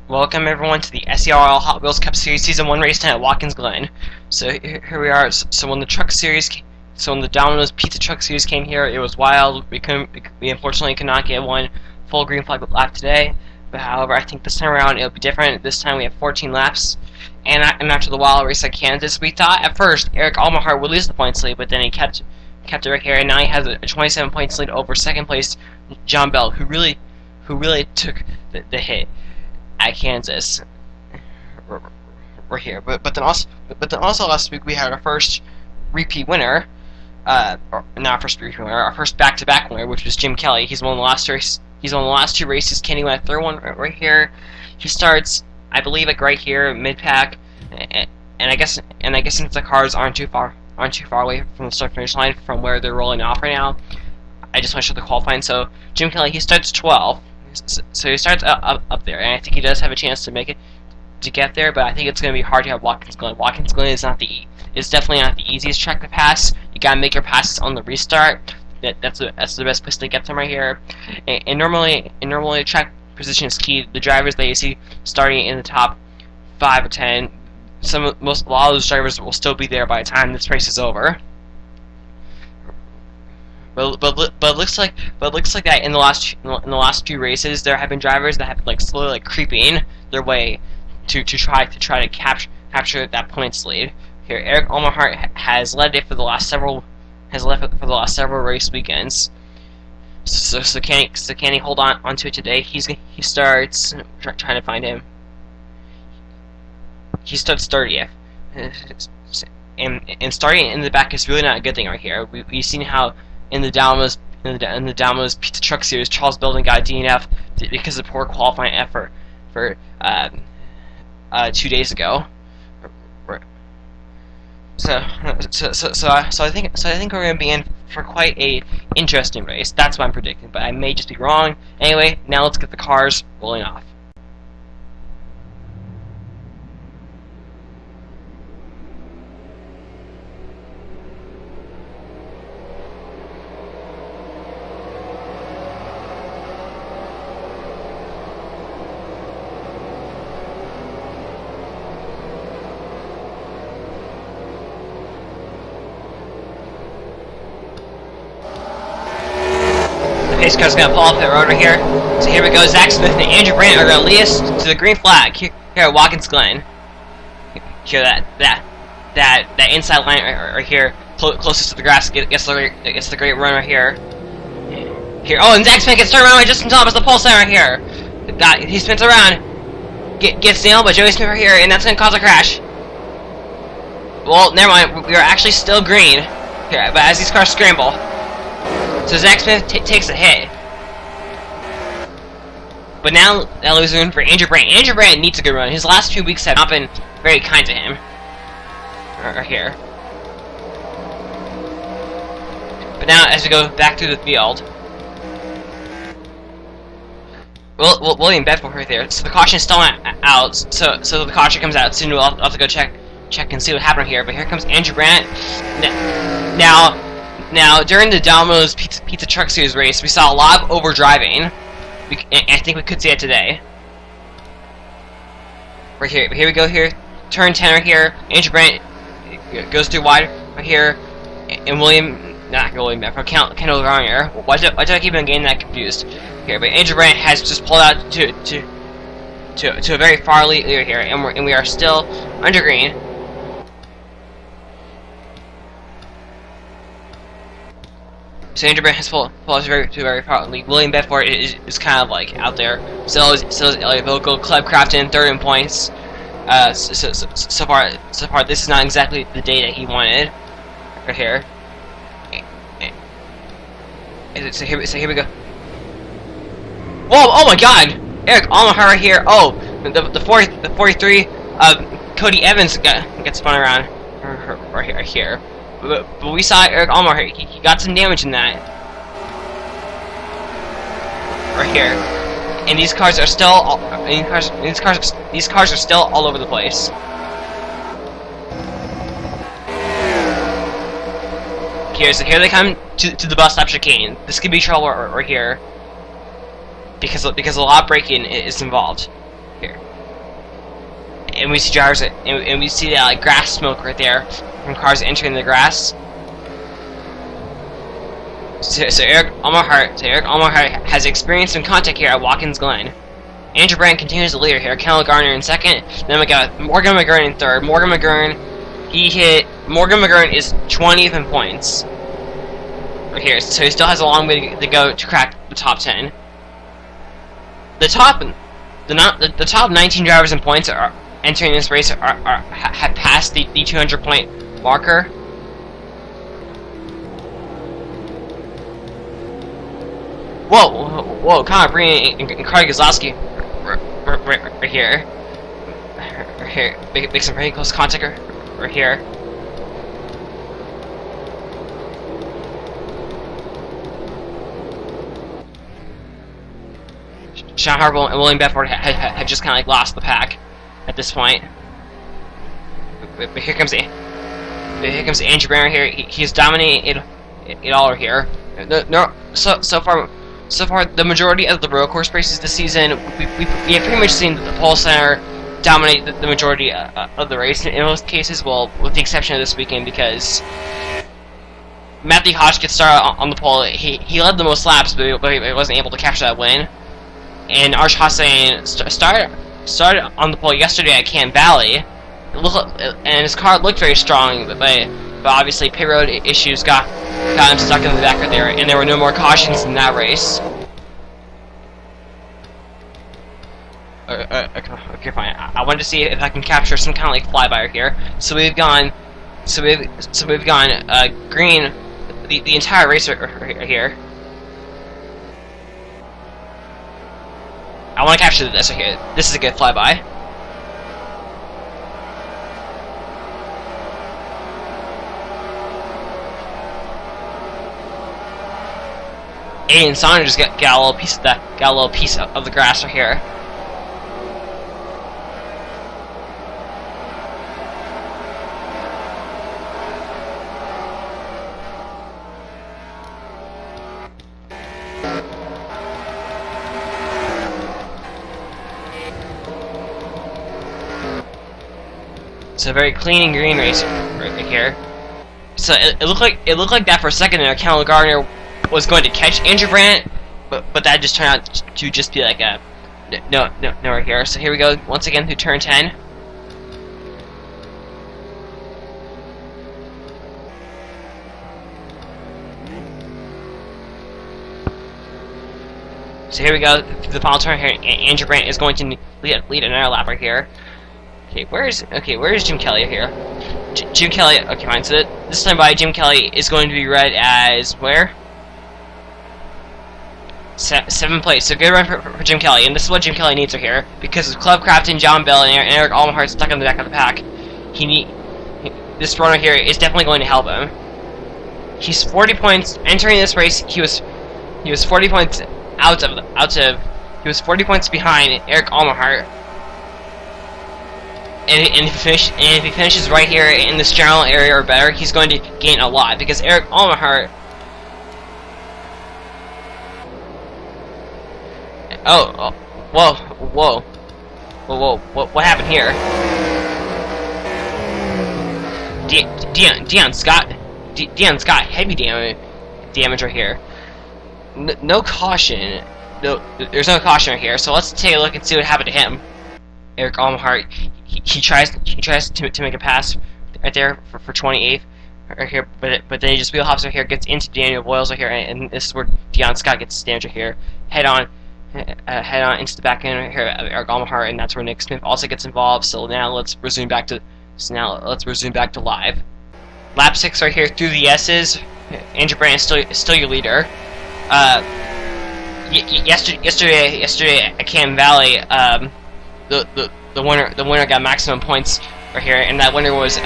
Welcome everyone to the SERL Hotwheels Cup Series Season 1 race tonight at Watkins Glen. So here we are. So when the Domino's Pizza Truck Series came here, it was wild. We unfortunately could not get one full green flag lap today. But however, I think this time around it'll be different. This time we have 14 laps. And after the wild race at Kansas, we thought at first Eric Almahart would lose the points lead, but then he kept it right here, and now he has a 27 points lead over second place John Bell, who really took the hit at Kansas. We're here, but then also last week we had our first repeat winner, or not our first repeat winner, our first back-to-back winner, which was Jim Kelly. He's won the last race. He's won the last two races. Kenny won a third one right here. He starts, I believe, like right here, mid-pack, and I guess since the cars aren't too far away from the start-finish line from where they're rolling off right now, I just want to show the qualifying. So Jim Kelly, he starts 12. So he starts up there, and I think he does have a chance to make it to get there. But I think it's going to be hard to have Watkins Glen. Watkins Glen is definitely not the easiest track to pass. You got to make your passes on the restart. That's the best place to get them right here. And normally track position is key. The drivers that you see starting in the top 5 or 10, a lot of those drivers will still be there by the time this race is over. But looks like that in the last few races there have been drivers that have been slowly creeping their way to try to capture that points lead. Here, Eric Almahart has led it for the last several race weekends. So can he hold on onto it today? He starts trying to find him. He starts 30th. And starting in the back is really not a good thing right here. We've seen how in the Domino's Pizza Truck Series, Charles Belden got a DNF because of poor qualifying effort for 2 days ago. So I think we're gonna be in for quite a interesting race. That's what I'm predicting, but I may just be wrong. Anyway, now let's get the cars rolling off. Pace car's gonna pull off the road right here. So here we go. Zach Smith and Andrew Brandt are gonna lead us to the green flag here at Watkins Glen. Here, that inside line right here, closest to the grass, gets the great run right here. Here, oh, and Zach Smith gets turned around right just in time as the pole sign right here. He spins around, gets nailed by Joey Smith right here, and that's gonna cause a crash. Well, never mind. We are actually still green here, but as these cars scramble. So Zach Smith takes a hit. But now that leaves room for Andrew Brandt. Andrew Brandt needs a good run. His last 2 weeks have not been very kind to him. Right here. But now as we go back through the field, William Bedford right there. So the caution is still not out. So the caution comes out soon. We'll have to go check and see what happened here. But here comes Andrew Brandt. Now, during the Domino's Pizza Truck Series race, we saw a lot of overdriving. I think we could see it today. Right here. Here we go here. Turn 10 right here. Andrew Brandt goes through wide right here. And not William Bedford, Kendall Garnier. Why did I keep on getting that confused? Here, but Andrew Brandt has just pulled out to a very far lead here. And we are still under green. So Andrew Brandt has pulled to a very far lead. William Bedford is kind of out there. So is Elliot Vogel. Cleb Crafton third in points. So far this is not exactly the day that he wanted. Right here. So here we go. Whoa! Oh my God! Eric Almahart right here. Oh, the 43 Cody Evans gets spun around right here. But we saw Eric Almahart. He got some damage in that. Right here. And these cars are still these cars are still all over the place. So here they come to the bus stop chicane. This could be trouble right here. Because a lot of braking is involved. Here. and we see drivers, and we see that like grass smoke right there from cars entering the grass. So Eric Almerhart has experienced some contact here at Watkins Glen. Andrew Brandt continues the leader here. Kendall Garner in second. Then we got Morgan McGurn in third. Morgan McGurn is 20th in points right here, so he still has a long way to go to crack the top 10. The top 19 drivers in points are entering this race have passed the 200 point marker. Whoa, Connor Breen and Carter Gazlowski right here. Right here. Make some pretty close contact right here. Sean Harville and William Bedford had just kind of like lost the pack at this point. But here comes Andrew Barron here. He's dominated it all here. So far, the majority of the road course races this season, we have pretty much seen the pole center dominate the majority of the race. In most cases, well, with the exception of this weekend, because Matthew Hodge gets started on the pole. He led the most laps, but he wasn't able to capture that win. And Arch Hossain started on the pole yesterday at Cam Valley, and his car looked very strong, but obviously pit road issues got him stuck in the back right there, and there were no more cautions in that race. Okay, fine. I wanted to see if I can capture some kind of like flyby here. So we've gone green the entire race right here. I want to capture this right here. This is a good flyby. Aiden Saunders got a little piece of that. Got a little piece of the grass right here. It's a very clean and green race right here. So it looked like that for a second there. Kendall Gardner was going to catch Andrew Brandt, but that just turned out to just be like a no right here. So here we go once again through turn 10. So here we go through the final turn here. Andrew Brandt is going to lead another lap right here. Okay, where is Jim Kelly here? Jim Kelly. Okay, fine. So this time by Jim Kelly is going to be read as where? 7th place. So good run for Jim Kelly, and this is what Jim Kelly needs right here, because of Club Crafton, John Bell, and Eric Almerhart stuck in the back of the pack. This run right here is definitely going to help him. He's 40 points entering this race. He was 40 points he was 40 points behind Eric Almerhart. And if he finishes right here in this general area or better, he's going to gain a lot, because Eric Almerhart. Whoa! What happened here? Dion Scott, heavy damage right here. No caution. No, there's no caution right here. So let's take a look and see what happened to him. Eric Almerhart. He tries to make a pass right there for 28th right here, but then he just wheel hops right here, gets into Daniel Boyles right here, and this is where Dion Scott gets damage right here. Head on into the back end right here of Eric Almerhart, and that's where Nick Smith also gets involved. So now let's resume back to live. Lap 6 right here through the S's. Andrew Brandt is still your leader. Yesterday at Cam Valley, the winner got maximum points right here, and that winner was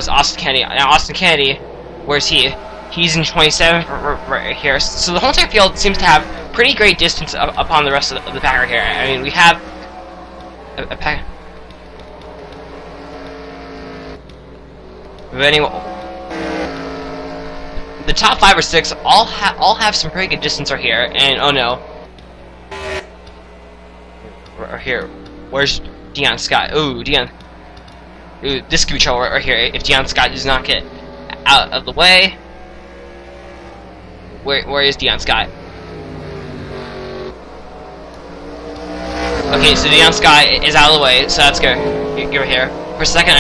Austin Kennedy. Now Austin Kennedy, where's he? He's in 27th right here. So the whole entire field seems to have pretty great distance upon the rest of the pack right here. I mean, we have a pack. But anyway, the top 5 or 6 all have some pretty good distance right here. And oh no, right here, where's Dion Scott. Ooh, this could be trouble right here if Dion Scott does not get out of the way. Where is Dion Scott? Okay, so Dion Scott is out of the way, so that's good. You're here. For a second,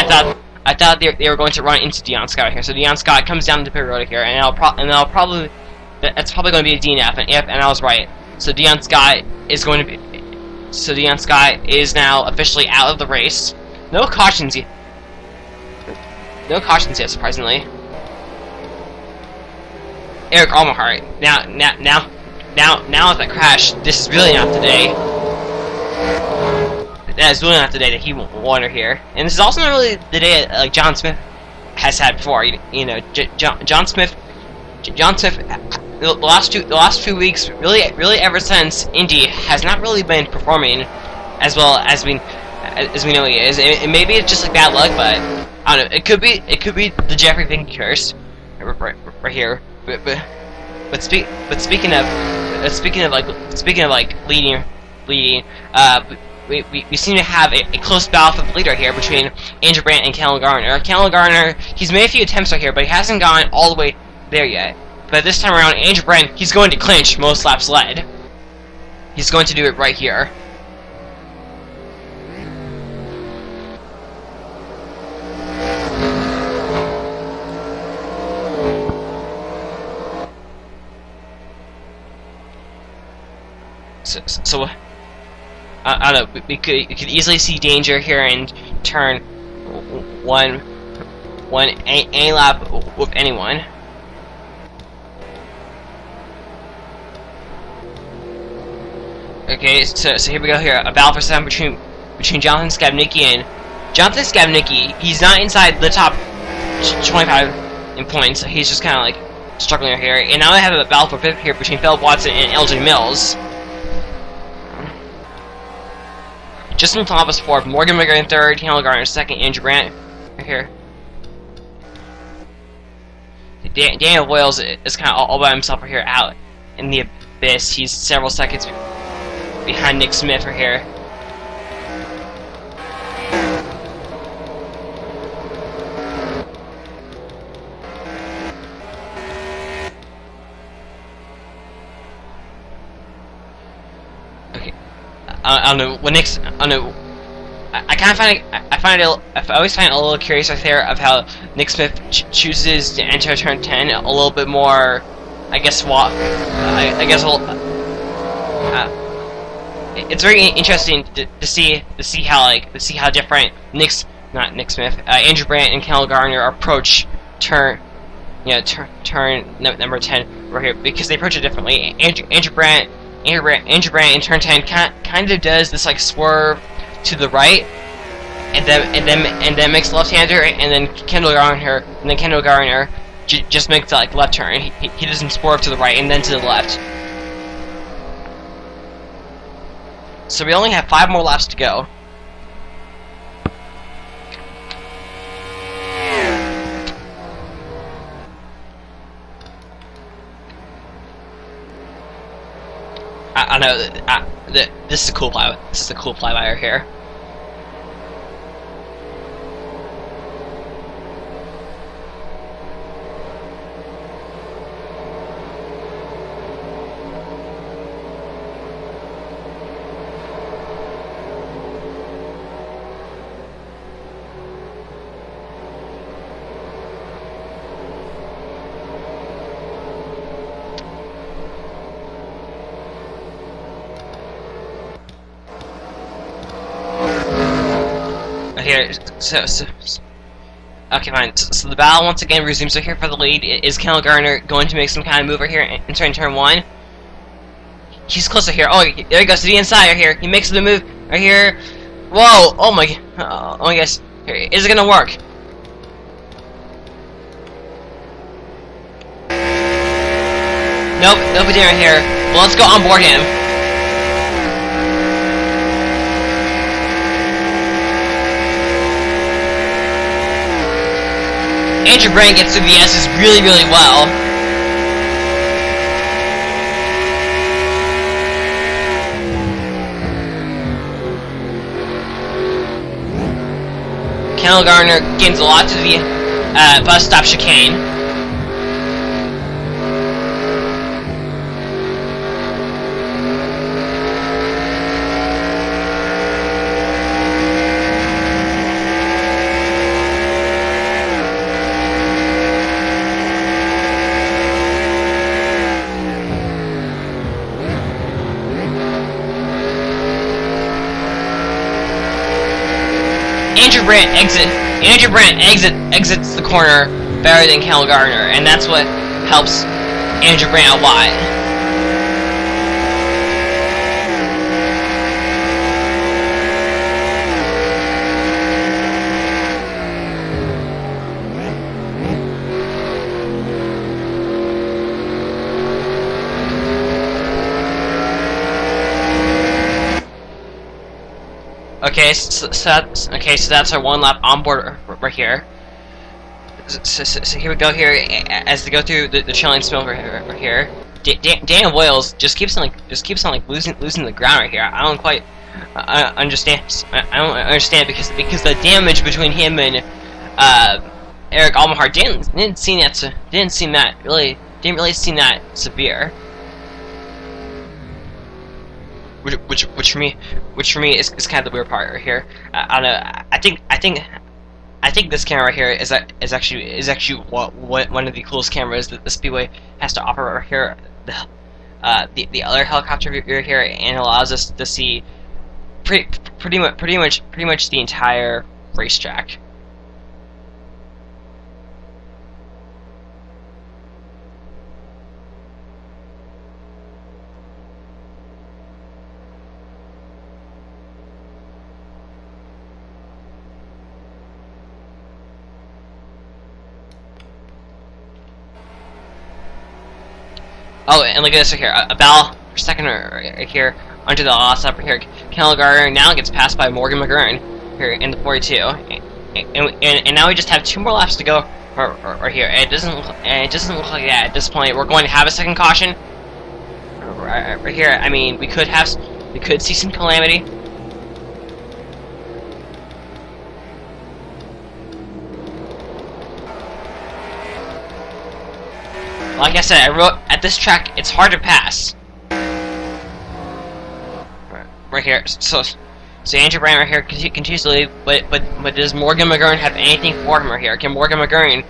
I thought they were going to run into Dion Scott here. So Dion Scott comes down the pit road here, and that's probably going to be a DNF, and I was right. So Dion Scott is going to be. So Dion Scott is now officially out of the race. No cautions yet. No cautions yet, surprisingly. Eric Almahart. Now with that crash, this is really not the day. That is really not the day that he won her here, and this is also not really the day that, like John Smith has had before. You know, John Smith. The last few weeks, really ever since Indy, has not really been performing as well as we know he is. And maybe it's just like bad luck, but I don't know. It could be the Jeffrey Vinke curse right here. But speaking of like leading, we seem to have a close battle for the leader here between Andrew Brandt and Callum Garner. Callum Garner, he's made a few attempts right here, but he hasn't gone all the way there yet. But this time around, Andrew Brandt, he's going to clinch most laps led. He's going to do it right here. So I don't know. You could easily see danger here in turn one any lap with anyone. Okay, so here we go here. A battle for 7 between Jonathan Skabnicki and Jonathan Skabnicki. He's not inside the top 25 in points. So he's just kind of like struggling right here. And now I have a battle for 5th here between Philip Watson and LJ Mills. Justin Thomas 4th, Morgan McGregor in 3rd, Callum Garner 2nd, Andrew Brandt right here. Daniel Wales is kind of all by himself right here, out in the abyss. He's several seconds behind Nick Smith right here. Okay, I don't know. When Nick's, I don't know. I always find it a little curious right there of how Nick Smith chooses to enter turn 10 a little bit more. I guess it's very interesting to see how different Andrew Brandt and Callum Garner approach turn number 10 right here, because they approach it differently. Andrew Brandt in turn 10 kind of does this like swerve to the right, and then makes the left-hander, and then Kendall Garner just makes like left turn. He doesn't swerve to the right and then to the left. So we only have 5 more laps to go. I know this is a cool fly. This is a cool flyby right here. Here, okay, fine. So the battle once again resumes. So here for the lead is Callum Garner going to make some kind of move right here entering turn 1. He's closer here. Oh, there he goes to the inside right here. He makes the move right here. Whoa! Oh my! Oh my gosh! Here, is it gonna work? Nope, nobody right here. Well, let's go on board him. Andrew Brandt gets through the S's really well. Kendall Gardner gains a lot to the bus stop chicane. Andrew Brandt exits the corner better than Kendall Gardner, and that's what helps Andrew Brandt a lot. Okay, so that's our one lap on board right here. So here we go here as they go through the chilling spill right here. Daniel Boyles just keeps on losing the ground right here. I don't quite understand. I don't understand because the damage between him and Eric Almenhart didn't seem that severe. Which for me is kind of the weird part right here. I don't know. I think this camera right here is actually one of the coolest cameras that the Speedway has to offer right here. The other helicopter view here, and allows us to see pretty much the entire racetrack. Oh, and look at this right here. A battle for second right here under the last lap right here. Kendall Gardner now gets passed by Morgan McGurn here in the 42, and now we just have 2 more laps to go right here. And it doesn't look like that at this point. We're going to have a second caution right here. I mean, we could see some calamity. Like I said, I wrote at this track, it's hard to pass. Right here, so Andrew Brandt right here continues to lead, but does Morgan McGurn have anything for him right here? Can Morgan McGurn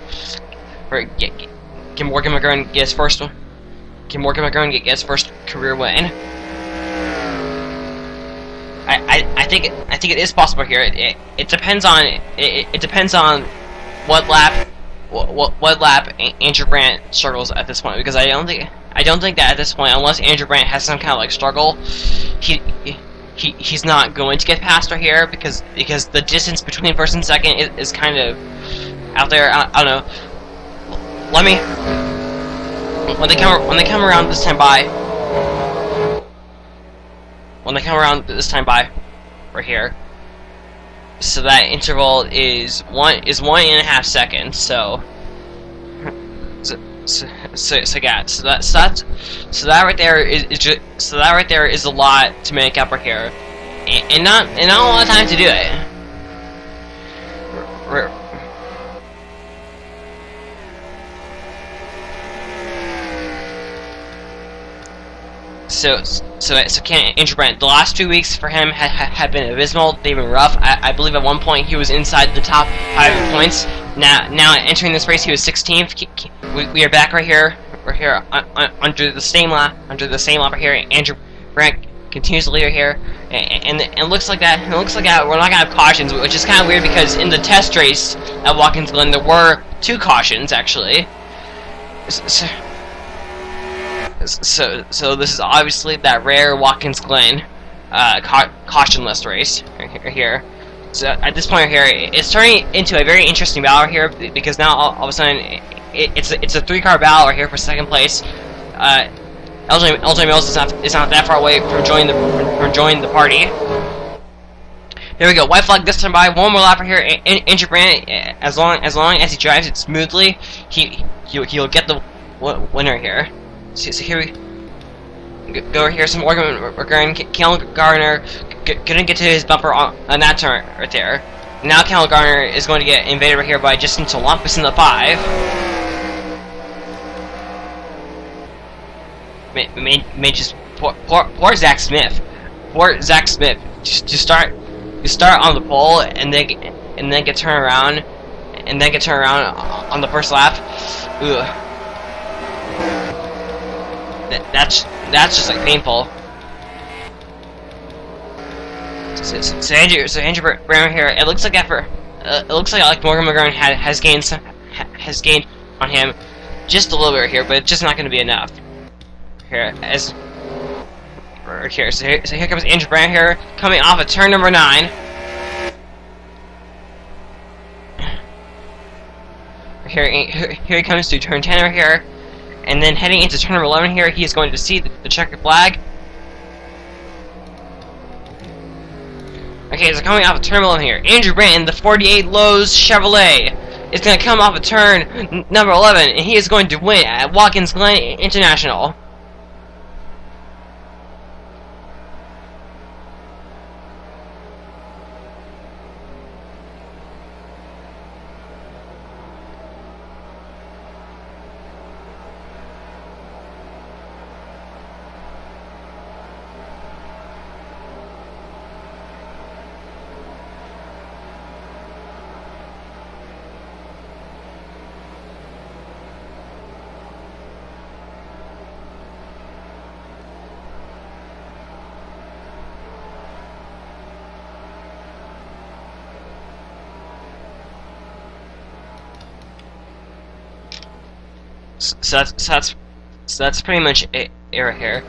get his first? Can Morgan McGurn get his first career win? I think it is possible here. It depends on what lap. What lap Andrew Brandt struggles at this point, because I don't think that at this point, unless Andrew Brandt has some kind of like struggle, he's not going to get past right here because the distance between first and second is kind of out there. I don't know. When they come around this time by, right here. So that interval is 1.5 seconds. So that right there is a lot to make up right here, and not a lot of time to do it. So Andrew Brandt, the last 2 weeks for him had been abysmal. They've been rough. I believe at one point he was inside the top 5 points. Now entering this race, he was 16th. We are back right here under the same lap right here. Andrew Brandt continues to lead right here, and it looks like that. We're not gonna have cautions, which is kind of weird because in the test race at Watkins Glen there were 2 cautions actually. So this is obviously that rare Watkins Glen cautionless race right here. So at this point right here, it's turning into a very interesting battle here because now all of a sudden it's a 3-car battle right here for second place. LJ Mills is not that far away from joining the party. Here we go, white flag this time by. One more lap right here. Andrew Brandt, as long as he drives it smoothly, he'll get the winner here. So here we go here. Some Morgan McGurn, Kendall Gardner couldn't get to his bumper on that turn right there. Now Cal Garner is going to get invaded right here by Justin Tolumpus in the 5. May just poor Zach Smith. Poor Zach Smith. Just start on the pole and then get turned around on the first lap. Ugh. That's just like painful. So Andrew Brown here. It looks like Morgan McGurn has gained on him just a little bit here, but it's just not going to be enough. Here so here comes Andrew Brown here, coming off of turn number 9. Here he comes to turn 10 right here, and then heading into turn number 11 here, he is going to see the checkered flag. Okay, so coming off of turn 11 here, Andrew Brandt in the 48 Lowe's Chevrolet is going to come off of turn number 11, and he is going to win at Watkins Glen International. So that's pretty much it right here.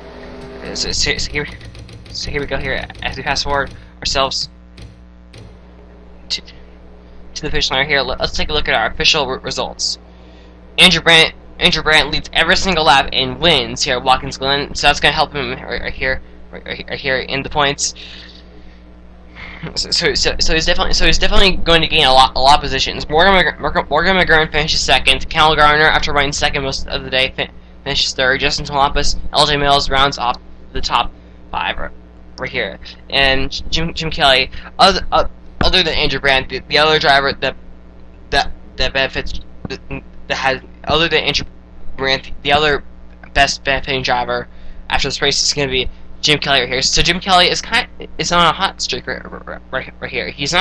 So here we go here as we fast forward ourselves to the finish line here. Let's take a look at our official results. Andrew Brandt leads every single lap and wins here at Watkins Glen. So that's gonna help him right here in the points. So he's definitely going to gain a lot of positions. Morgan McGurn finishes second. Cal Garner, after running second most of the day, finishes third. Justin Tolumpus, LJ Mills rounds off the top 5 right here. And Jim Kelly, other than Andrew Brandt, the other driver that benefits other than Andrew Brandt, the other best benefiting driver after this race is going to be Jim Kelly right here. So Jim Kelly is on a hot streak right here. He's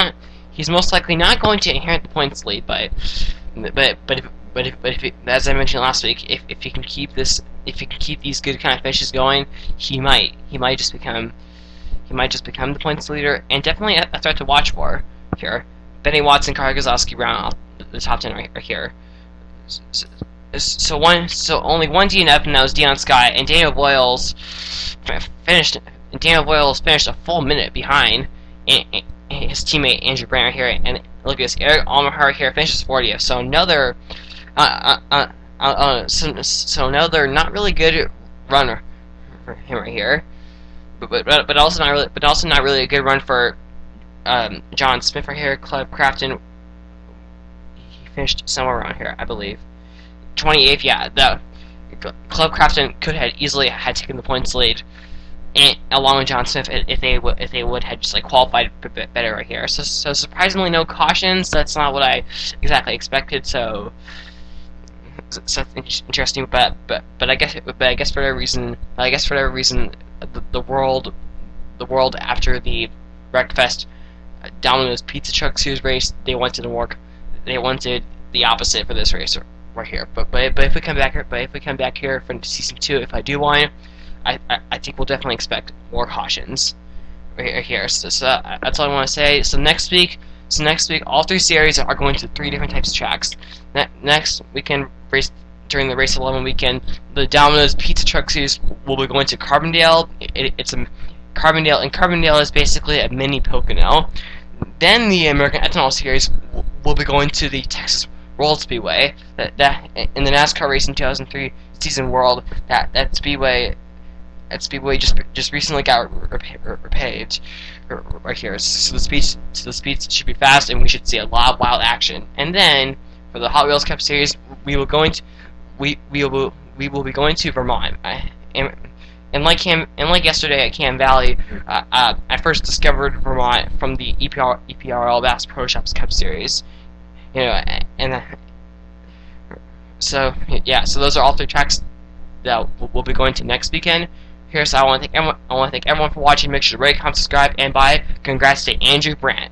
most likely not going to inherit the points lead, but if he, as I mentioned last week, if he can keep these good kind of finishes going, he might just become the points leader and definitely a threat to watch for here. Benny Watson, Carl Gazowski round off the top 10 right here. So only one DNF, and that was Dion Scott, and Daniel Boyles finished a full minute behind his teammate Andrew Brandt here, and look at this, Eric Almahar here finishes 40th. So another another not really good runner for him right here, but also not really a good run for John Smith right here. Club Crafton, he finished somewhere around here, I believe. 28th, yeah. The Club Crafton could have easily had taken the points lead, and along with John Smith, if they would have just like qualified a bit better right here. So surprisingly, no cautions. That's not what I exactly expected. So that's interesting. But I guess for whatever reason, the world after the Wreckfest Domino's Pizza Truck Series race, they wanted the opposite for this race right here. But if we come back here for season 2, if I do win, I think we'll definitely expect more cautions right here. So that's all I want to say. So next week, all 3 series are going to 3 different types of tracks. Next weekend, during the race 11 weekend, the Domino's Pizza Truck Series will be going to Carbondale. It's a Carbondale, and Carbondale is basically a mini Pocono. Then the American Ethanol Series will be going to the Texas World Speedway. That in the NASCAR Racing 2003 Season World, that Speedway just recently got repaved right here. So the speeds should be fast, and we should see a lot of wild action. And then for the Hot Wheels Cup Series, we will be going to Vermont. and like yesterday at Cam Valley, I first discovered Vermont from the EPRL Bass Pro Shops Cup Series. You know, and so yeah, so those are all 3 tracks that we'll be going to next weekend. Here, so I want to thank everyone for watching. Make sure to rate, comment, subscribe, and bye. Congrats to Andrew Brandt.